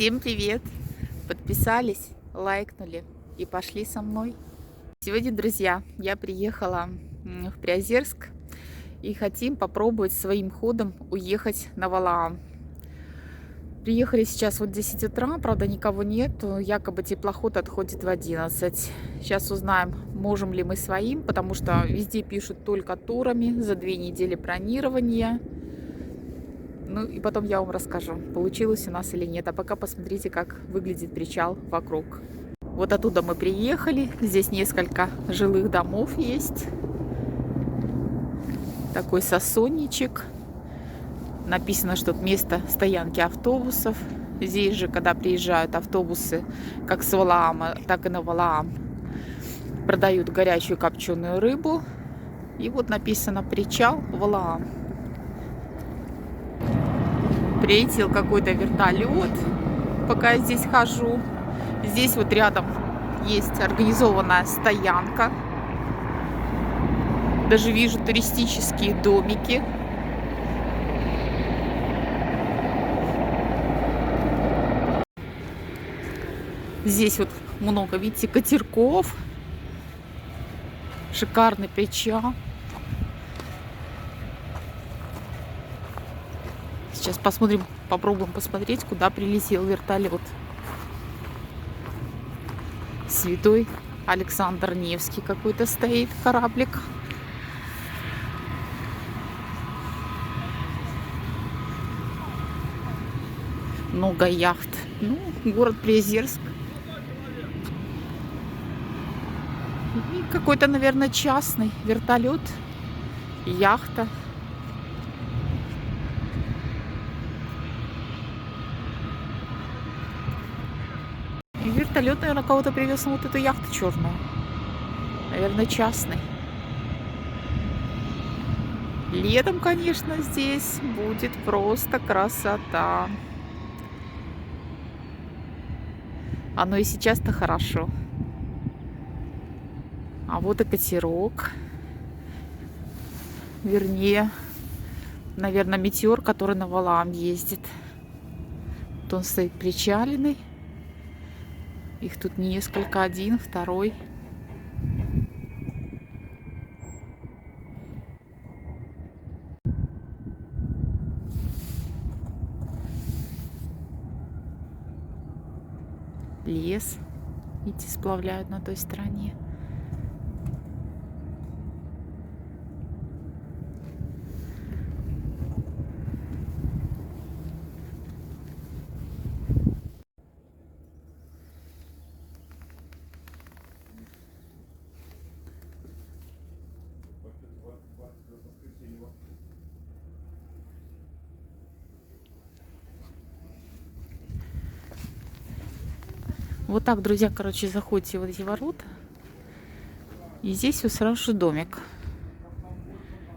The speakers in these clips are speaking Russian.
Всем привет! Подписались, лайкнули и пошли со мной. Сегодня, друзья, я приехала в Приозерск и хотим попробовать своим ходом уехать на Валаам. Приехали сейчас вот 10 утра, правда никого нет, якобы теплоход отходит в 11. Сейчас узнаем, можем ли мы своим, потому что везде пишут только турами за 2 недели бронирования. Ну и потом я вам расскажу, получилось у нас или нет. А пока посмотрите, как выглядит причал вокруг. Вот оттуда мы приехали. Здесь несколько жилых домов есть. Такой сосонничек. Написано, что это место стоянки автобусов. Здесь же, когда приезжают автобусы, как с Валаама, так и на Валаам, продают горячую копченую рыбу. И вот написано «Причал Валаам». Прилетел какой-то вертолет, пока я здесь хожу. Здесь вот рядом есть организованная стоянка. Даже вижу туристические домики. Здесь вот много, видите, катерков. Шикарный причал. Сейчас посмотрим, попробуем посмотреть, куда прилетел вертолет. Святой Александр Невский какой-то стоит, кораблик. Много яхт. Ну, город Приозерск. И какой-то, наверное, частный вертолет, яхта. И вертолет, наверное, кого-то привез на вот эту яхту черную. Наверное, частный. Летом, конечно, здесь будет просто красота. Оно и сейчас-то хорошо. А вот и катерок. Вернее, наверное, метеор, который на Валаам ездит. Вот он стоит причаленный. Их тут несколько. Один, второй. Лес. Видите, сплавляют на той стороне. Вот так, друзья, короче, заходите в эти ворота. И здесь вот сразу же домик,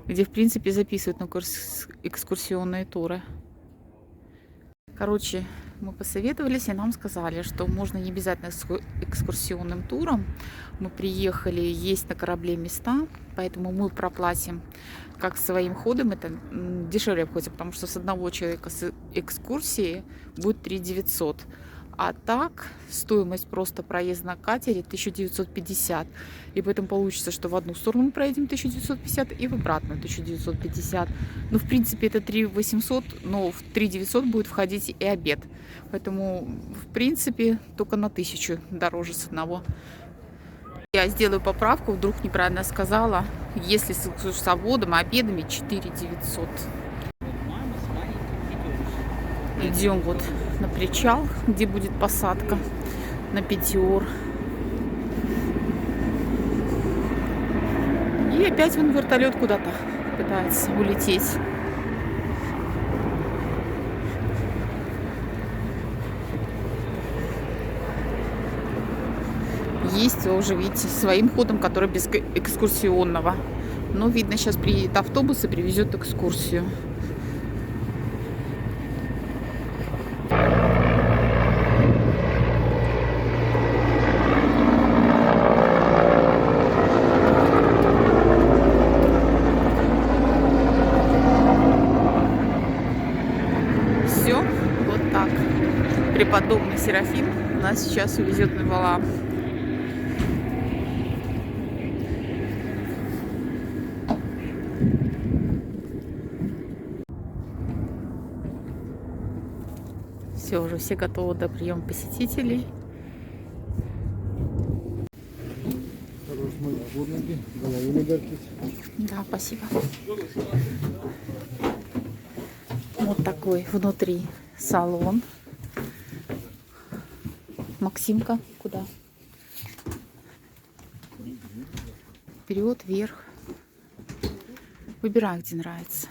где, в принципе, записывают на курс экскурсионные туры. Короче, мы посоветовались, и нам сказали, что можно не обязательно с экскурсионным туром. Мы приехали, есть на корабле места, поэтому мы проплатим как своим ходом. Это дешевле обходится, потому что с одного человека с экскурсии будет 3 900. А так, стоимость просто проезда на катере 1950. И поэтому получится, что в одну сторону мы проедем 1950 и в обратную 1950. Ну, в принципе, это 3 800, но в 3 900 будет входить и обед. Поэтому, в принципе, только на 1000 дороже с одного. Я сделаю поправку, вдруг неправильно сказала. Если с ободом и обедами 4 900. Идем вот на причал, где будет посадка на Петиор. И опять вон вертолет куда-то пытается улететь. Есть уже, видите, своим ходом, который без экскурсионного. Но, видно, сейчас приедет автобус и привезет экскурсию. преподобный Серафим нас сейчас увезет на Валаам. Все, уже все готовы до приема посетителей. Да, спасибо. Вот такой внутри салон. Максимка, куда? Вперед, вверх. Выбираю, где нравится.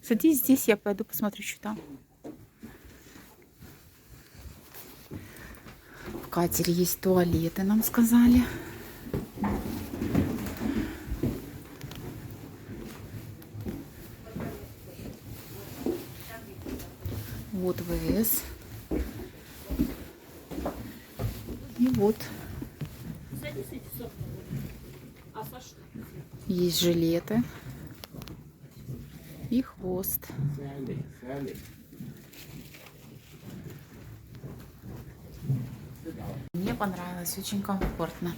Садись здесь, я пойду посмотрю, что там. В катере есть туалеты, нам сказали. Вот ВС. И вот есть жилеты и хвост. Мне понравилось, очень комфортно.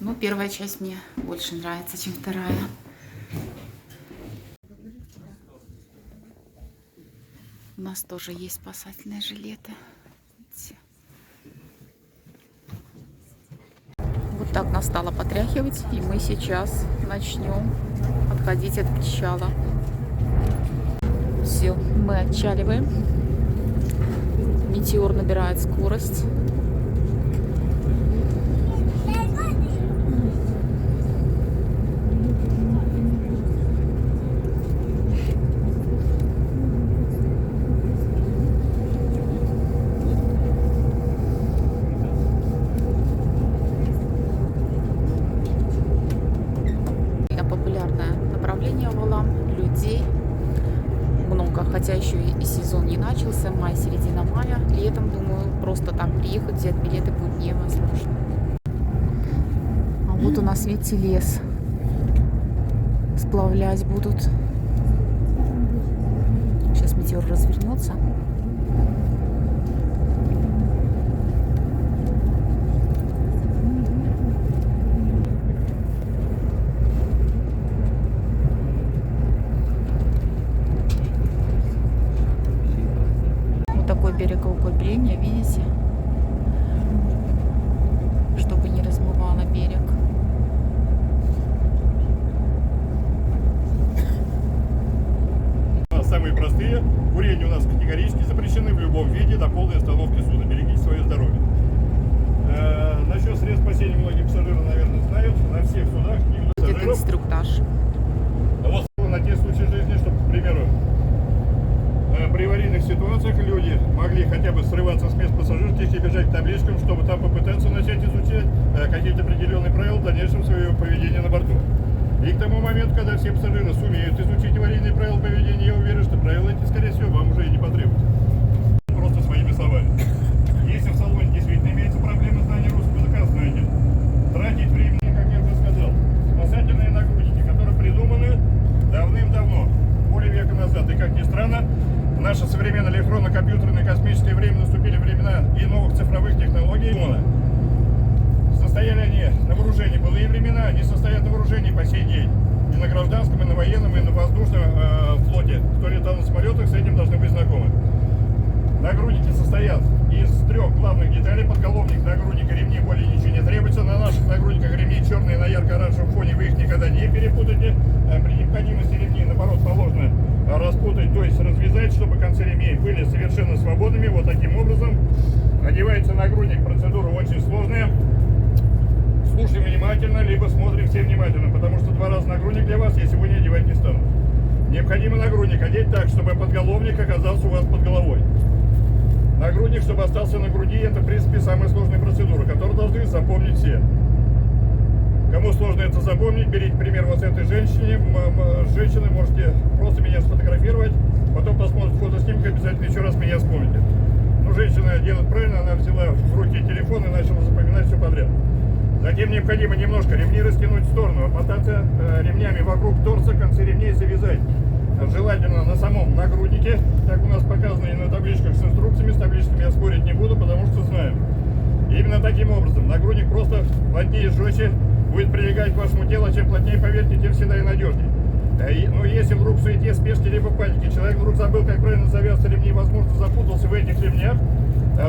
Но первая часть мне больше нравится, чем вторая. У нас тоже есть спасательные жилеты. Вот так нас стало потряхивать, и мы сейчас начнем отходить от причала. Все, мы отчаливаем. Метеор набирает скорость. Популярное направление Валаам, людей много, хотя еще и сезон не начался, май, середина мая. Летом, думаю, просто так приехать, взять билеты будет невозможно. А вот у нас, видите, лес. Сплавлять будут. Сейчас метеор развернется. Берегоукрепление, видите, чтобы не размывало берег. Самые простые. Курение у нас категорически запрещены в любом виде до полной остановки судна. Берегите свое здоровье. Насчет средств спасения многие пассажиры, наверное, знают. На всех судах Это инструктаж. Вот на те случаи жизни, чтобы, к примеру, при аварийных ситуациях люди могли хотя бы срываться с мест пассажирских и бежать к табличкам, чтобы там попытаться начать изучать какие-то определенные правила в дальнейшем своего поведения на борту. И к тому моменту, когда все пассажиры сумеют изучить аварийные правила поведения, я уверен, что правила эти, скорее всего, вам уже и не потребуются. Просто своими словами. Если в салоне действительно имеется проблема знания русского языка, знайте. Тратить время, как я уже сказал, спасательные нагрузки, которые придуманы давным-давно, более века назад. И, как ни странно, в наше современное электронно-компьютерное космическое время наступили времена и новых цифровых технологий. Состояли они на вооружении в былые времена, они состоят на вооружении по сей день. И на гражданском, и на военном, и на воздушном флоте. Кто летал на самолетах, с этим должны быть знакомы. Нагрудники состоят из трех главных деталей. Подголовник, нагрудника, ремни, более ничего не требуется. На наших нагрудниках ремни черные на ярко-оранжевом фоне, вы их никогда не перепутаете. При необходимости ремней, наоборот, положено распутать, то есть развязать, чтобы концы ремней были совершенно свободными. Вот таким образом одевается нагрудник. Процедура очень сложная. Слушаем внимательно, либо смотрим все внимательно, потому что два раза нагрудник для вас я сегодня одевать не стану. Необходимо нагрудник одеть так, чтобы подголовник оказался у вас под головой. Нагрудник, чтобы остался на груди, это, в принципе, самая сложная процедура, которую должны запомнить все. Кому сложно это запомнить, берите пример вот с этой женщине. Женщины, можете просто меня сфотографировать, потом посмотрите фотоснимок, обязательно еще раз меня вспомните. Ну, женщина делает правильно, она взяла в руки телефон и начала запоминать все подряд. Затем необходимо немножко ремни растянуть в сторону, обмотаться ремнями вокруг торса, концы ремней завязать желательно на самом нагруднике, как у нас показано и на табличках с инструкциями. С табличками я спорить не буду, потому что знаю. Именно таким образом нагрудник просто плотнее и жестче будет прилегать к вашему телу. Чем плотнее, поверьте, тем всегда и надежнее. Но если вдруг в суете, спешке либо панике человек вдруг забыл, как правильно завязываться ремни, возможно, запутался в этих ремнях,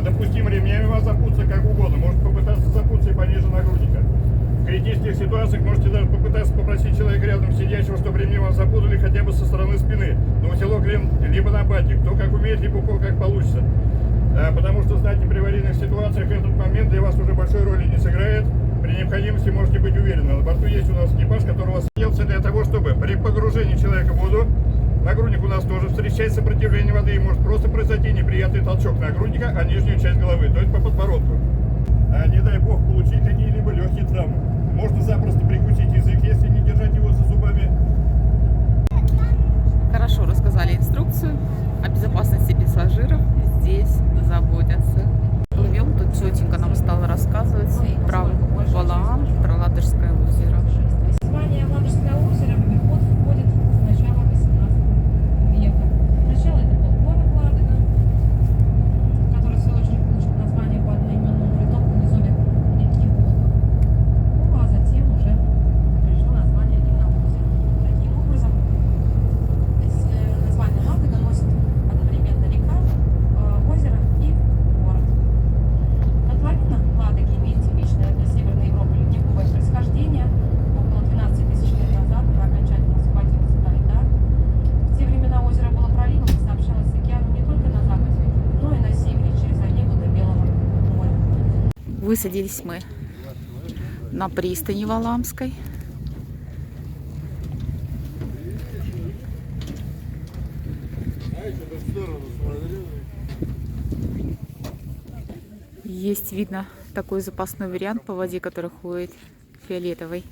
допустим, ремнями вас запутаться как угодно. Может попытаться запутаться и пониже нагрудника. В критических ситуациях можете даже попытаться попросить человека рядом сидящего, чтобы ремни вам запутали хотя бы со стороны спины. На утелок либо на батик. Кто как умеет, либо у кого как получится. Потому что, знаете, при аварийных ситуациях этот момент для вас уже большой роли не сыграет. При необходимости можете быть уверены. На борту есть у нас экипаж, который вас делается для того, чтобы при погружении человека в воду, нагрудник у нас тоже встречает сопротивление воды и может просто произойти неприятный толчок нагрудника, а нижнюю часть головы, то есть по подбородку. Не дай бог получить какие-либо легкие травмы. Можно запросто прикусить язык, если не держать его за зубами. Хорошо рассказали инструкцию о безопасности пассажиров. Здесь заботятся. Плывем, тут тетенька нам стала рассказывать про Валаам, про Ладожское озеро. Название Ладожское озеро в обиход входит с начала 18 века. Сначала это был город Ладога, который в свою очередь получил название по одноименному притоку в низовьях реки Волга. Ну а затем уже пришло название именно озера. Таким образом, название Ладога носит одновременно река, озеро и город. Котловина Ладоги имеет типичное для Северной Европы ледниковое происхождение. Около 12 тысяч лет назад она окончательно схватилась со льда. В те времена озеро было проливом и сообщалось с океаном не только на западе, но и на севере через Онегу до Белого моря. Высадились мы на пристани Валаамской. Есть, видно, такой запасной вариант по воде, который ходит фиолетовый.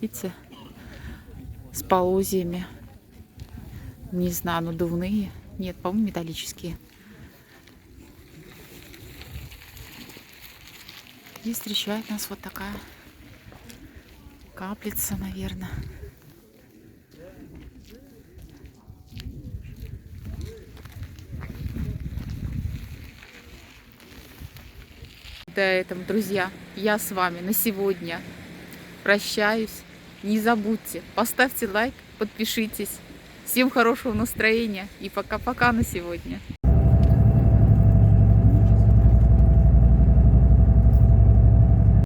Видите? С полозьями. Не знаю, надувные. Нет, по-моему, металлические. И встречает нас вот такая каплица, наверное. До этого, друзья, я с вами на сегодня прощаюсь. Не забудьте, поставьте лайк, подпишитесь. Всем хорошего настроения и пока-пока на сегодня.